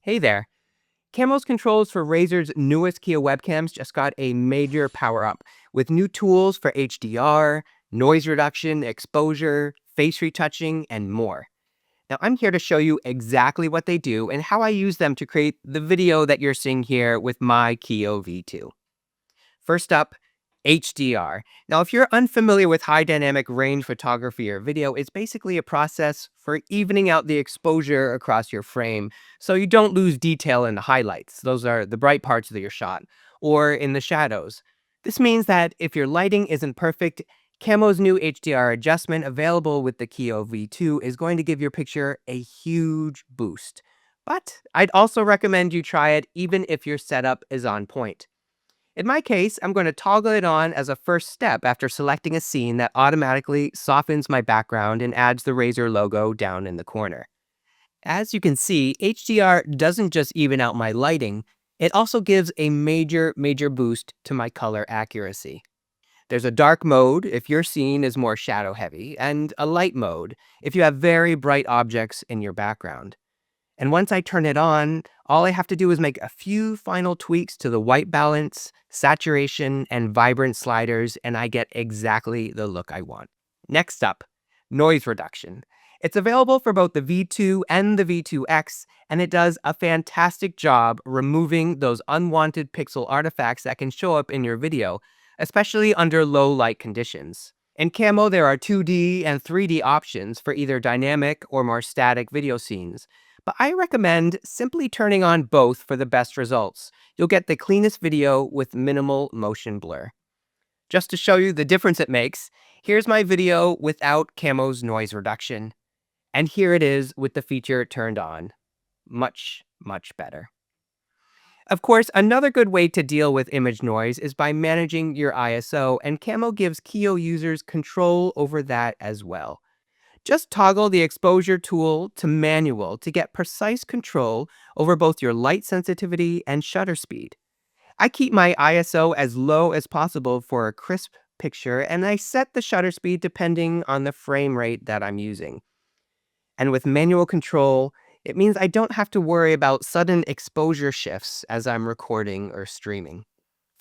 Hey there. Camo's controls for Razer's newest Kiyo webcams just got a major power up with new tools for HDR, noise reduction, exposure, face retouching, and more. Now, I'm here to show you exactly what they do and how I use them to create the video that you're seeing here with my Kiyo V2. First up, HDR. Now, if you're unfamiliar with high dynamic range photography or video, it's basically a process for evening out the exposure across your frame so you don't lose detail in the highlights. Those are the bright parts of your shot, or in the shadows. This means that if your lighting isn't perfect, Camo's new HDR adjustment available with the Kiyo V2 is going to give your picture a huge boost. But I'd also recommend you try it even if your setup is on point. In my case, I'm going to toggle it on as a first step after selecting a scene that automatically softens my background and adds the Razer logo down in the corner. As you can see, HDR doesn't just even out my lighting, it also gives a major boost to my color accuracy. There's a dark mode if your scene is more shadow heavy, and a light mode if you have very bright objects in your background. And once I turn it on, all I have to do is make a few final tweaks to the white balance, saturation, and vibrant sliders, and I get exactly the look I want. Next up, noise reduction. It's available for both the V2 and the V2 X, and it does a fantastic job removing those unwanted pixel artifacts that can show up in your video, especially under low light conditions. In Camo, there are 2D and 3D options for either dynamic or more static video scenes, but I recommend simply turning on both for the best results. You'll get the cleanest video with minimal motion blur. Just to show you the difference it makes, here's my video without Camo's noise reduction. And here it is with the feature turned on. Much better. Of course, another good way to deal with image noise is by managing your ISO, and Camo gives Kiyo users control over that as well. Just toggle the exposure tool to manual to get precise control over both your light sensitivity and shutter speed. I keep my ISO as low as possible for a crisp picture, and I set the shutter speed depending on the frame rate that I'm using. And with manual control, it means I don't have to worry about sudden exposure shifts as I'm recording or streaming.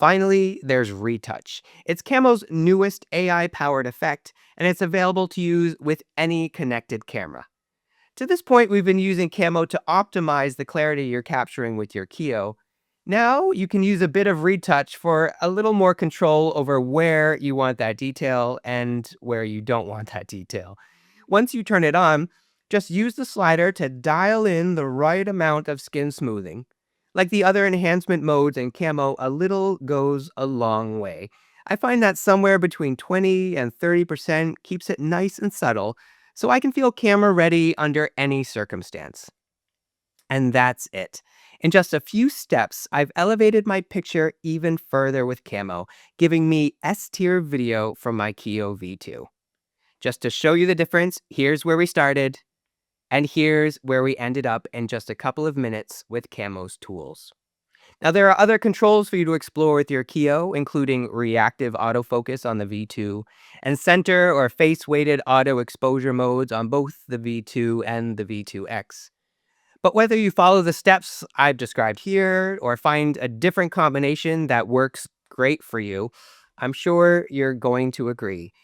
Finally, there's Retouch. It's Camo's newest AI-powered effect, and it's available to use with any connected camera. To this point, we've been using Camo to optimize the clarity you're capturing with your Kiyo. Now, you can use a bit of retouch for a little more control over where you want that detail and where you don't want that detail. Once you turn it on, just use the slider to dial in the right amount of skin smoothing. Like the other enhancement modes in Camo, a little goes a long way. I find that somewhere between 20 and 30% keeps it nice and subtle, so I can feel camera ready under any circumstance. And that's it. In just a few steps, I've elevated my picture even further with Camo, giving me S-tier video from my Kiyo V2. Just to show you the difference, here's where we started, and here's where we ended up in just a couple of minutes with Camo's tools. Now, there are other controls for you to explore with your Kiyo, including reactive autofocus on the V2 and center or face-weighted auto exposure modes on both the V2 and the V2 X. But whether you follow the steps I've described here or find a different combination that works great for you, I'm sure you're going to agree.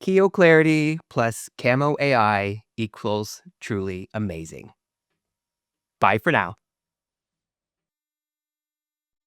Kiyo Clarity plus Camo AI equals truly amazing. Bye for now.